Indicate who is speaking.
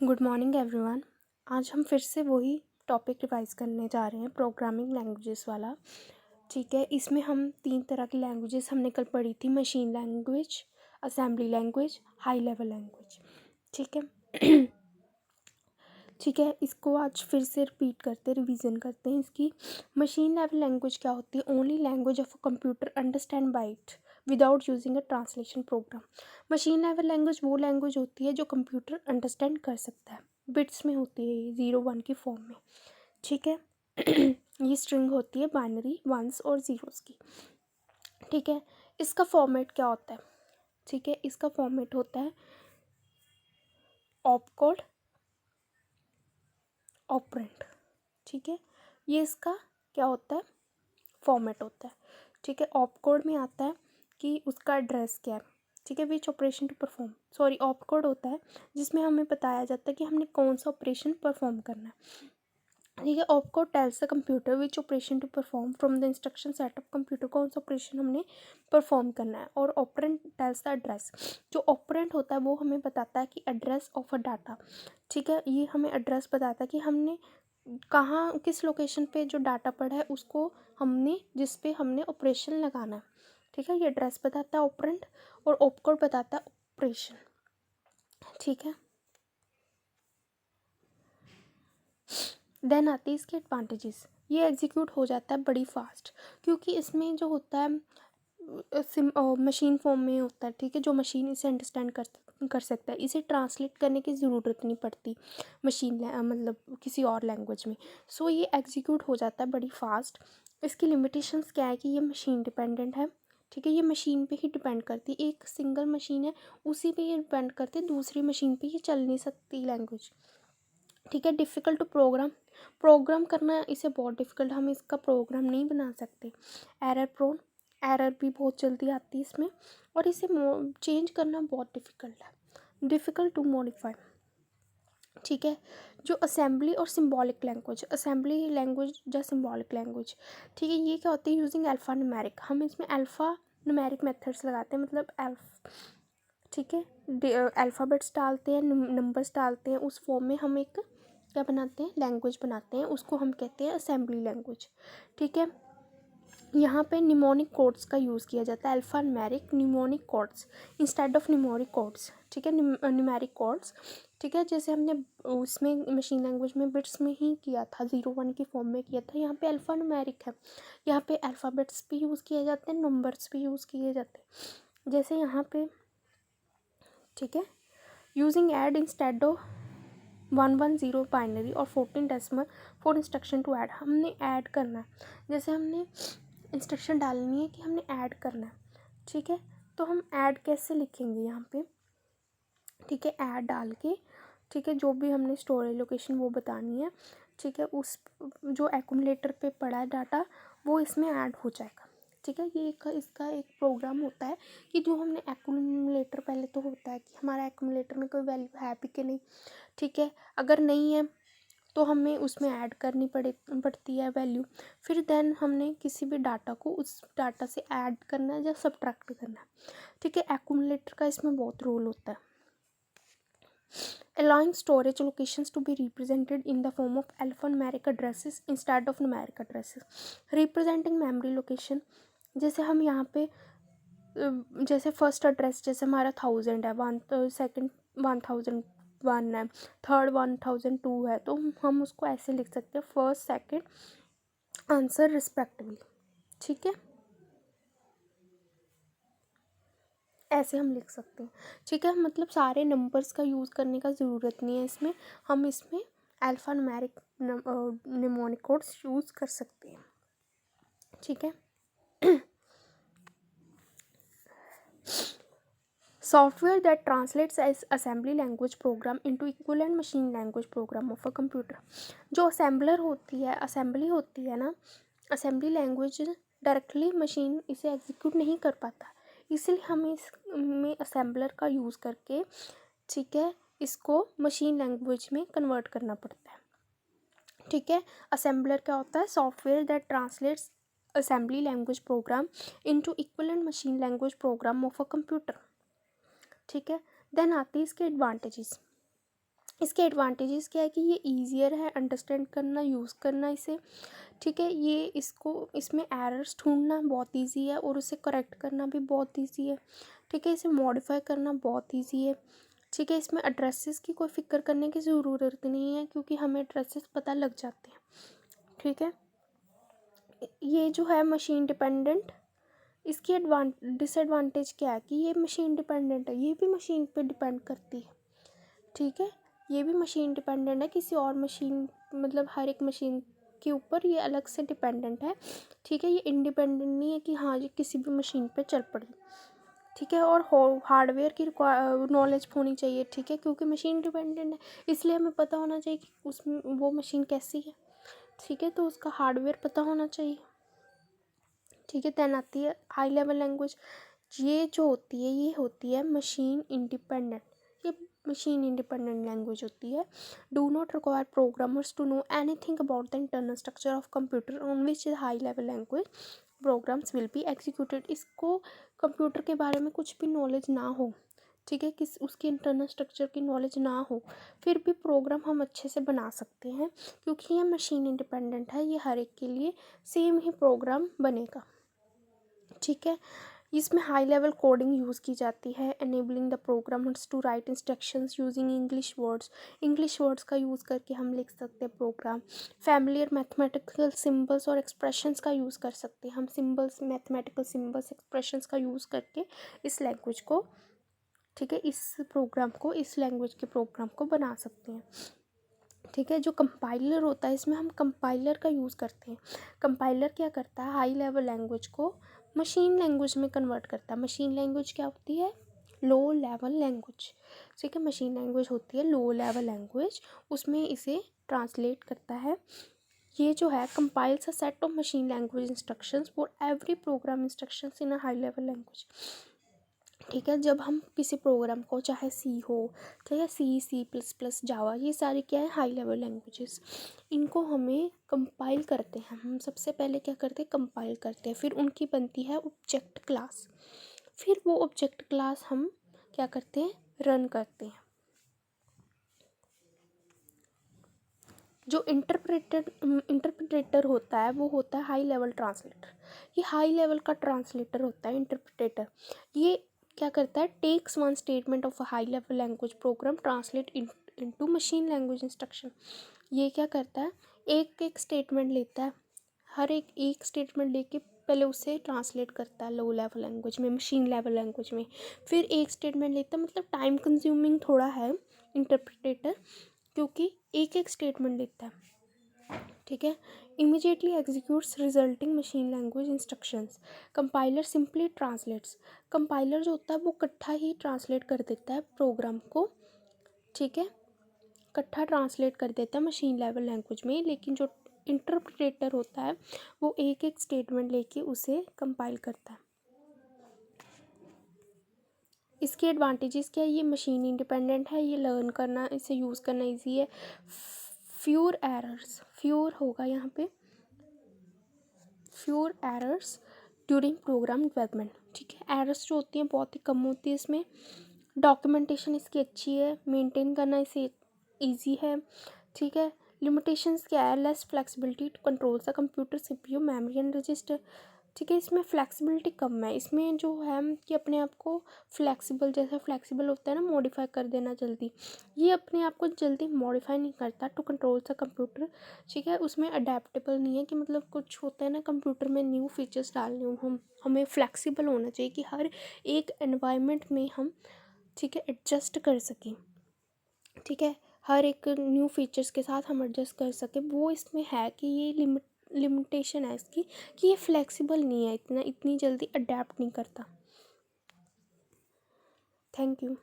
Speaker 1: Good morning everyone. आज हम फिर से वही टॉपिक रिवाइज करने जा रहे हैं, प्रोग्रामिंग लैंग्वेजेस वाला। ठीक है, इसमें हम 3 तरह की लैंग्वेजेस हमने कल पढ़ी थी, machine language, assembly language, high level language. ठीक है ठीक है, इसको आज फिर से रिपीट करते रिवीजन करते हैं इसकी। मशीन लेवल लैंग्वेज क्या होती है? Only language of a computer understand by it without using a translation program. Machine level language वो लैंग्वेज होती है जो कंप्यूटर अंडरस्टैंड कर सकता है, बिट्स में होती है, ये 0-1 की फॉर्म में। ठीक है ये स्ट्रिंग होती है बाइनरी वंस और ज़ीरोस की। ठीक है, इसका फॉर्मेट क्या होता है? ठीक है, इसका फॉर्मेट होता है ऑपकोड, ऑपरेंड। ठीक है, ये इसका क्या होता है? फॉर्मेट होता है। ठीक है, ऑपकोड में आता है कि उसका एड्रेस क्या है। ठीक है, which operation to perform, opcode होता है जिसमें हमें बताया जाता है कि हमने कौन सा ऑपरेशन परफॉर्म करना है। ठीक है, opcode tells the computer which operation to perform from the instruction set of computer, कौन सा ऑपरेशन हमने परफॉर्म करना है। और ऑपरेंट टेल्स द एड्रेस, जो ऑपरेंट होता है वो हमें बताता है कि एड्रेस ऑफ अ डाटा। ठीक है, ये हमें एड्रेस बताता है कि हमने कहाँ किस लोकेशन पे जो डाटा पड़ा है उसको हमने जिस पे हमने ऑपरेशन लगाना है। ठीक है, ये एड्रेस बताता है ऑपरेंट, और ऑपकोड बताता है ऑपरेशन। ठीक है, देन आती है इसके एडवांटेजेस। ये एग्जीक्यूट हो जाता है बड़ी फास्ट, क्योंकि इसमें जो होता है मशीन फॉर्म में होता है। ठीक है, जो मशीन इसे अंडरस्टैंड कर सकता है, इसे ट्रांसलेट करने की ज़रूरत नहीं पड़ती मशीन मतलब किसी और लैंग्वेज में। सो ये एग्जीक्यूट हो जाता है बड़ी फास्ट। इसकी लिमिटेशंस क्या है कि ये मशीन डिपेंडेंट है। ठीक है, ये मशीन पे ही डिपेंड करती है, एक सिंगल मशीन है उसी पे ये डिपेंड करती है, दूसरी मशीन पे ये चल नहीं सकती लैंग्वेज। ठीक है, डिफ़िकल्ट टू प्रोग्राम करना इसे बहुत डिफ़िकल्ट, हम इसका प्रोग्राम नहीं बना सकते। एरर प्रोन, एरर भी बहुत जल्दी आती है इसमें, और इसे चेंज करना बहुत डिफ़िकल्ट है। Difficult to modify. ठीक है, जो असेंबली और सिंबॉलिक लैंग्वेज, असेंबली लैंग्वेज या सिंबॉलिक लैंग्वेज। ठीक है, ये क्या होती है? यूजिंग अल्फ़ा न्यूमेरिक, हम इसमें अल्फ़ा न्यूमेरिक मेथड्स लगाते हैं, मतलब ठीक है, अल्फ़ाबेट्स डालते हैं, नंबर्स डालते हैं, उस फॉर्म में हम एक क्या बनाते हैं? लैंग्वेज बनाते हैं, उसको हम कहते हैं असेंबली लैंग्वेज। ठीक है, यहाँ पे निमोनिक कोड्स का यूज़ किया जाता है, alpha numeric mnemonic codes instead of numeric codes. ठीक है, न्यूमेरिक कोड्स। ठीक है, जैसे हमने उसमें मशीन लैंग्वेज में बिट्स में ही किया था, 0-1 की फॉर्म में किया था, यहाँ पे अल्फ़ा न्यूमेरिक है, यहाँ पे अल्फ़ाबेट्स भी यूज़ किए जाते हैं, नंबर्स भी यूज़ किए जाते हैं, जैसे यहाँ पे। ठीक है, using add instead of 110 binary और 14 decimal for instruction to add, हमने ऐड करना है, जैसे हमने इंस्ट्रक्शन डालनी है कि हमने ऐड करना है। ठीक है, तो हम ऐड कैसे लिखेंगे यहाँ पे? ठीक है, ऐड डाल के, ठीक है, जो भी हमने स्टोरेज लोकेशन वो बतानी है। ठीक है, उस जो एक्यूमुलेटर पे पड़ा है डाटा वो इसमें ऐड हो जाएगा। ठीक है, ये इसका एक प्रोग्राम होता है कि जो हमने एक्यूमुलेटर, पहले तो होता है कि हमारा एक्यूमुलेटर में कोई वैल्यू है भी कि नहीं। ठीक है, अगर नहीं है तो हमें उसमें ऐड करनी पड़ती है वैल्यू, फिर देन हमने किसी भी डाटा को उस डाटा से ऐड करना है या सब्ट्रैक्ट करना है। ठीक है, एक्यूमुलेटर का इसमें बहुत रोल होता है। allowing storage locations to be represented in the form of alphanumeric addresses instead of numeric addresses, representing memory location। जैसे हम यहाँ पे जैसे फर्स्ट एड्रेस जैसे हमारा 1000 है, सेकंड 1001 है, थर्ड 1002 है, तो हम उसको ऐसे लिख सकते हैं, फर्स्ट सेकंड आंसर रिस्पेक्टिवली। ठीक है, ऐसे हम लिख सकते हैं। ठीक है, मतलब सारे नंबर्स का यूज़ करने का ज़रूरत नहीं है इसमें, हम इसमें alphanumeric mnemonic codes use कर सकते हैं। ठीक है, software that translates as assembly language program into equivalent machine language program of a computer. जो असेंबलर होती है, असेंबली होती है ना, असेंबली लैंग्वेज डायरेक्टली मशीन इसे एग्जीक्यूट नहीं कर पाता, इसलिए हमें इसमें असेंबलर का यूज़ करके, ठीक है, इसको मशीन लैंग्वेज में कन्वर्ट करना पड़ता है। ठीक है, असेंबलर क्या होता है? Software that translates assembly language program into equivalent machine language program of a computer. ठीक है, देन आती है इसके एडवांटेजेस। इसके एडवांटेजेस क्या है कि ये ईजियर है अंडरस्टैंड करना, यूज़ करना इसे, ठीक है। ये इसमें एरर्स ढूंढना बहुत इजी है और उसे करेक्ट करना भी बहुत इजी है, ठीक है। इसे मॉडिफाई करना बहुत इजी है, ठीक है। इसमें एड्रेसेस की कोई फिक्र करने की ज़रूरत नहीं है क्योंकि हमें एड्रेसेस पता लग जाते हैं, ठीक है। ये जो है मशीन डिपेंडेंट, इसकी डिसएडवांटेज क्या है कि ये मशीन डिपेंडेंट है, ये भी मशीन पे डिपेंड करती है, ठीक है। ये भी मशीन डिपेंडेंट है, किसी और मशीन मतलब हर एक मशीन के ऊपर ये अलग से डिपेंडेंट है, ठीक है। ये इंडिपेंडेंट नहीं है कि हाँ ये किसी भी मशीन पे चल पड़ी, ठीक है। और हार्डवेयर की नॉलेज होनी चाहिए, ठीक है, क्योंकि मशीन डिपेंडेंट है इसलिए हमें पता होना चाहिए कि उसमें वो मशीन कैसी है, ठीक है। तो उसका हार्डवेयर पता होना चाहिए, ठीक है। देन आती है हाई लेवल लैंग्वेज। ये जो होती है ये होती है मशीन इंडिपेंडेंट, ये मशीन इंडिपेंडेंट लैंग्वेज होती है। Do not require programmers to know anything about the internal structure of computer on which high level language programs will be executed. इसको कंप्यूटर के बारे में कुछ भी नॉलेज ना हो, ठीक है, किस उसके इंटरनल स्ट्रक्चर की नॉलेज ना हो, फिर भी प्रोग्राम हम अच्छे से बना सकते हैं क्योंकि ये मशीन इंडिपेंडेंट है। ये हर एक के लिए सेम ही प्रोग्राम बनेगा, ठीक है। इसमें हाई लेवल कोडिंग यूज़ की जाती है, enabling the programmers to write instructions using English words का यूज़ करके हम लिख सकते हैं प्रोग्राम। फैमिलियर मैथमेटिकल सिंबल्स और एक्सप्रेशंस का यूज़ कर सकते हैं हम, सिंबल्स, मैथमेटिकल सिंबल्स, एक्सप्रेशंस का यूज़ करके इस लैंग्वेज को, ठीक है, इस लैंग्वेज के प्रोग्राम को बना सकते हैं, ठीक है। जो कंपाइलर होता है इसमें हम कंपाइलर का यूज़ करते हैं। कंपाइलर क्या करता है, हाई लेवल लैंग्वेज को मशीन लैंग्वेज में कन्वर्ट करता है। मशीन लैंग्वेज क्या होती है, लो लेवल लैंग्वेज, ठीक है। मशीन लैंग्वेज होती है लो लेवल लैंग्वेज, उसमें इसे ट्रांसलेट करता है। ये जो है compiles a set of machine language instructions for every programme instructions in a high level language, ठीक है। जब हम किसी प्रोग्राम को, चाहे सी हो, चाहे C++, जावा, ये सारे क्या है हाई लेवल लैंग्वेजेस, इनको हमें कंपाइल करते हैं। हम सबसे पहले क्या करते हैं, कंपाइल करते हैं, फिर उनकी बनती है ऑब्जेक्ट क्लास, फिर वो ऑब्जेक्ट क्लास हम क्या करते हैं, रन करते हैं। जो इंटरप्रेटर होता है वो होता है हाई लेवल ट्रांसलेटर। ये हाई लेवल का ट्रांसलेटर होता है इंटरप्रेटर। ये क्या करता है, takes one statement of a high level language program translate into machine language instruction. ये क्या करता है, एक एक स्टेटमेंट लेता है, हर एक स्टेटमेंट लेके पहले उसे ट्रांसलेट करता है लो लेवल लैंग्वेज में, मशीन लेवल लैंग्वेज में, फिर एक स्टेटमेंट लेता है। मतलब टाइम कंज्यूमिंग थोड़ा है इंटरप्रेटर क्योंकि एक एक स्टेटमेंट लेता है, ठीक है। Immediately executes resulting machine language instructions. Compiler simply translates. Compiler जो होता है वो इकट्ठा ही ट्रांसलेट कर देता है प्रोग्राम को, ठीक है, इकट्ठा ट्रांसलेट कर देता है मशीन लेवल लैंग्वेज में। लेकिन जो इंटरप्रेटर होता है वो एक एक स्टेटमेंट लेके उसे कंपाइल करता है। इसके एडवांटेजेस क्या है, ये मशीन इंडिपेंडेंट है, ये लर्न करना, इसे यूज़ करना इजी है। फ्यूर एरर्स, फ्यूर होगा यहाँ पे, फ्यूर एरर्स ड्यूरिंग प्रोग्राम डेवलपमेंट, ठीक है। एरर्स जो होती हैं बहुत ही कम होती है इसमें। डॉक्यूमेंटेशन इसकी अच्छी है, मेंटेन करना इसे इजी है, ठीक है। लिमिटेशंस क्या है, less flexibility to control the computer CPU memory and register, ठीक है। इसमें फ्लेक्सिबिलिटी कम है, इसमें जो है कि अपने आप को फ्लेक्सिबल, जैसे फ्लेक्सिबल होता है ना मॉडिफाई कर देना जल्दी, ये अपने आप को जल्दी मॉडिफाई नहीं करता टू कंट्रोल द कंप्यूटर, ठीक है। उसमें अडेप्टेबल नहीं है कि मतलब कुछ होता है ना कंप्यूटर में न्यू फीचर्स डालने हो, हमें फ्लेक्सिबल होना चाहिए कि हर एक एनवायरनमेंट में हम, ठीक है, एडजस्ट कर सकें, ठीक है। हर एक न्यू फीचर्स के साथ हम एडजस्ट कर सकें, वो इसमें है कि ये लिमिटेशन है इसकी कि ये फ्लेक्सिबल नहीं है, इतनी जल्दी अडेप्ट नहीं करता। Thank you.